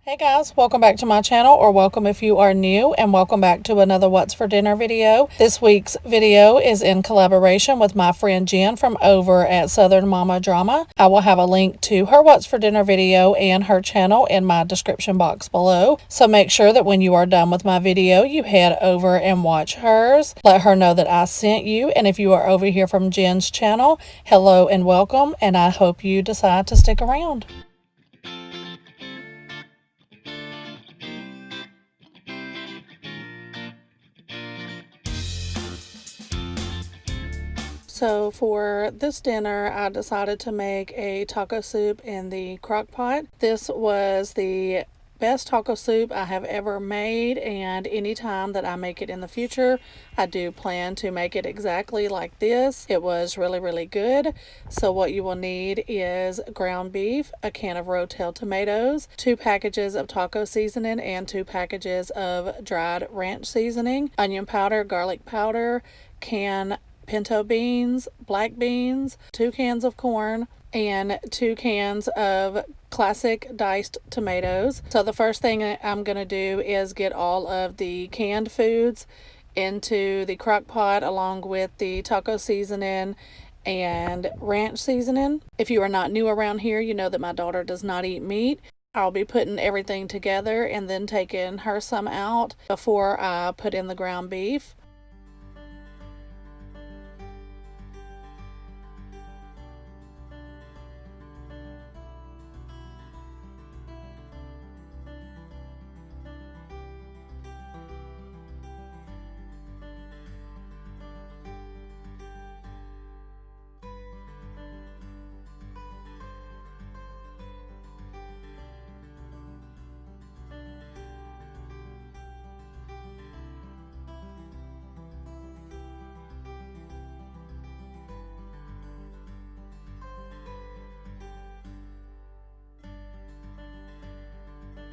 Hey guys, welcome back to my channel, or welcome if you are new, and welcome back to another What's for Dinner video. This week's video is in collaboration with my friend Jen from over at Southern Mama Drama. I will have a link to her What's for Dinner video and her channel in my description box below. So make sure that when you are done with my video, you head over and watch hers. Let her know that I sent you, and if you are over here from Jen's channel, hello and welcome, and I hope you decide to stick around. So for this dinner, I decided to make a taco soup in the crock pot. This was the best taco soup I have ever made, and anytime that I make it in the future, I do plan to make it exactly like this. It was really good. So what you will need is ground beef, a can of rotel tomatoes, 2 packages of taco seasoning, and 2 packages of dried ranch seasoning, onion powder, garlic powder, pinto beans, black beans, 2 cans of corn, and 2 cans of classic diced tomatoes. So the first thing I'm going to do is get all of the canned foods into the crock pot along with the taco seasoning and ranch seasoning. If you are not new around here, you know that my daughter does not eat meat. I'll be putting everything together and then taking her some out before I put in the ground beef.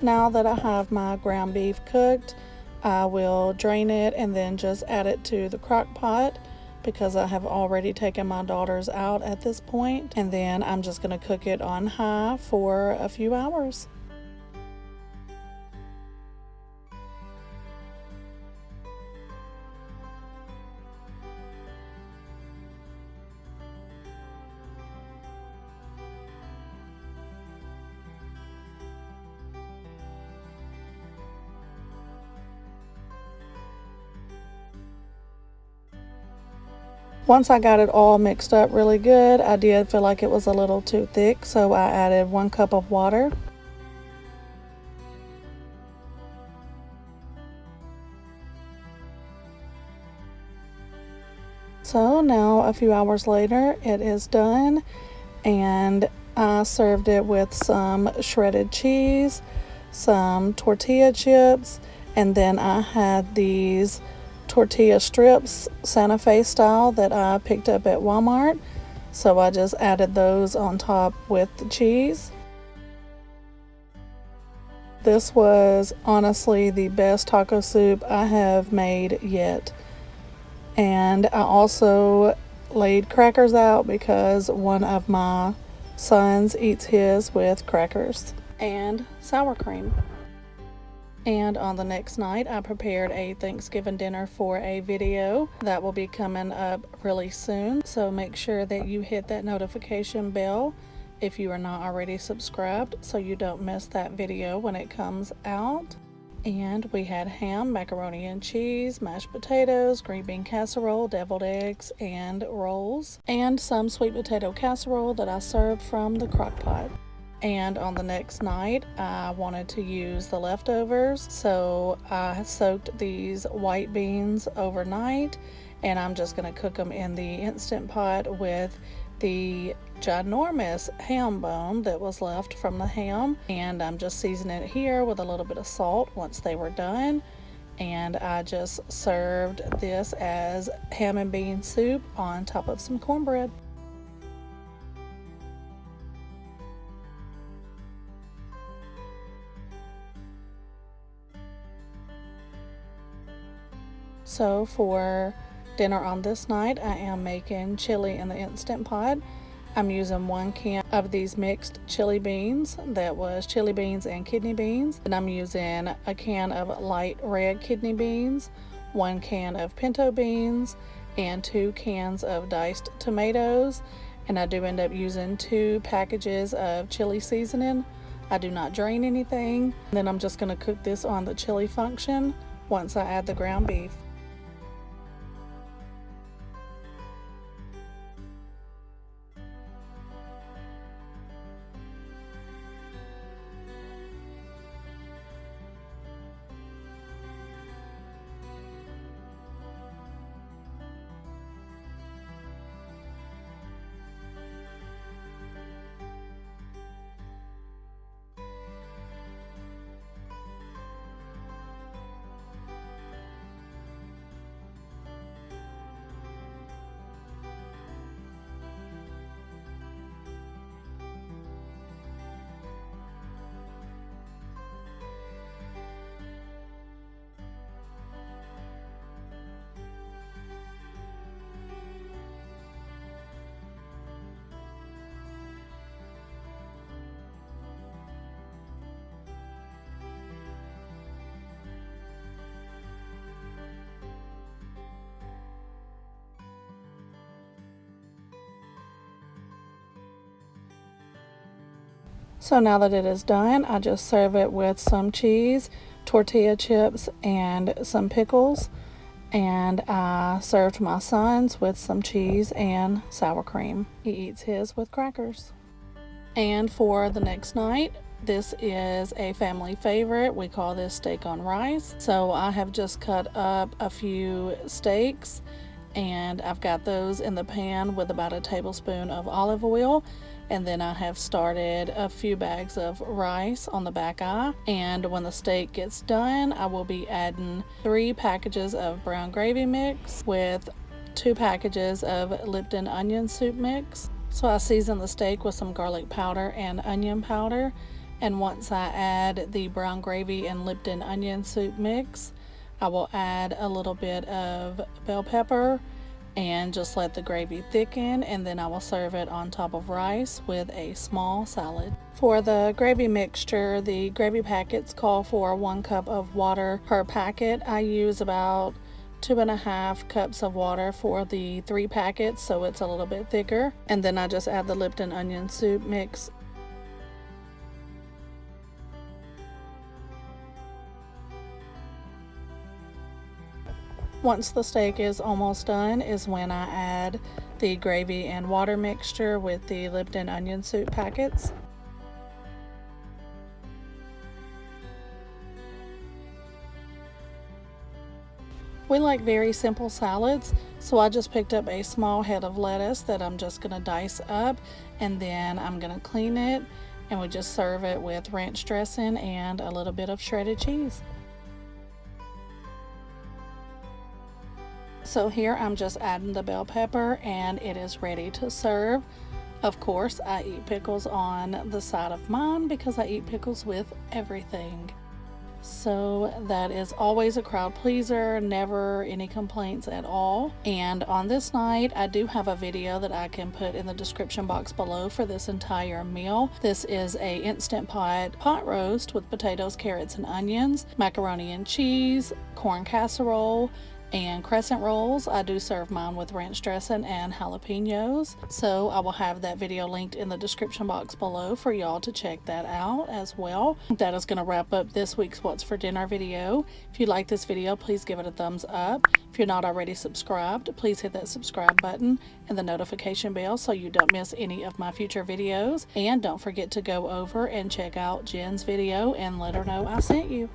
Now that I have my ground beef cooked, I will drain it and then just add it to the crock pot because I have already taken my daughters out at this point. And then I'm just going to cook it on high for a few hours. Once I got it all mixed up really good, I did feel like it was a little too thick, so I added 1 cup of water. So now a few hours later, it is done, and I served it with some shredded cheese, some tortilla chips, and then I had these tortilla strips, Santa Fe style, that I picked up at Walmart. So I just added those on top with the cheese. This was honestly the best taco soup I have made yet. And I also laid crackers out because one of my sons eats his with crackers and sour cream. And on the next night, I prepared a Thanksgiving dinner for a video that will be coming up really soon. So make sure that you hit that notification bell if you are not already subscribed so you don't miss that video when it comes out. And we had ham, macaroni and cheese, mashed potatoes, green bean casserole, deviled eggs, and rolls, and some sweet potato casserole that I served from the crock pot. And on the next night, I wanted to use the leftovers, so I soaked these white beans overnight, and I'm just going to cook them in the Instant Pot with the ginormous ham bone that was left from the ham. And I'm just seasoning it here with a little bit of salt once they were done. And I just served this as ham and bean soup on top of some cornbread. So for dinner on this night, I am making chili in the Instant Pot. I'm using 1 can of these mixed chili beans. That was chili beans and kidney beans. And I'm using a can of light red kidney beans, 1 can of pinto beans, and 2 cans of diced tomatoes. And I do end up using 2 packages of chili seasoning. I do not drain anything. Then I'm just going to cook this on the chili function once I add the ground beef. So now that it is done, I just serve it with some cheese, tortilla chips, and some pickles. And I served my son's with some cheese and sour cream. He eats his with crackers. And for the next night, this is a family favorite. We call this steak on rice. So I have just cut up a few steaks, and I've got those in the pan with about a tablespoon of olive oil. And then I have started a few bags of rice on the back eye. And when the steak gets done, I will be adding 3 packages of brown gravy mix with 2 packages of Lipton onion soup mix. So I season the steak with some garlic powder and onion powder. And once I add the brown gravy and Lipton onion soup mix, I will add a little bit of bell pepper and just let the gravy thicken, and then I will serve it on top of rice with a small salad. For the gravy mixture, the gravy packets call for 1 cup of water per packet. I use about 2.5 cups of water for the 3 packets, so it's a little bit thicker. And then I just add the Lipton onion soup mix. Once the steak is almost done is when I add the gravy and water mixture with the Lipton onion soup packets. We like very simple salads, so I just picked up a small head of lettuce that I'm just going to dice up, and then I'm going to clean it, and we just serve it with ranch dressing and a little bit of shredded cheese. So here I'm just adding the bell pepper and it is ready to serve. Of course, I eat pickles on the side of mine because I eat pickles with everything. So that is always a crowd pleaser, never any complaints at all. And on this night, I do have a video that I can put in the description box below for this entire meal. This is a Instapot Pot Roast with potatoes, carrots, and onions, macaroni and cheese, corn casserole, and crescent rolls. I do serve mine with ranch dressing and jalapenos, so I will have that video linked in the description box below for y'all to check that out as well. That is going to wrap up this week's What's for Dinner video. If you like this video, please give it a thumbs up. If you're not already subscribed, please hit that subscribe button and the notification bell so you don't miss any of my future videos. And don't forget to go over and check out Jen's video and let her know I sent you.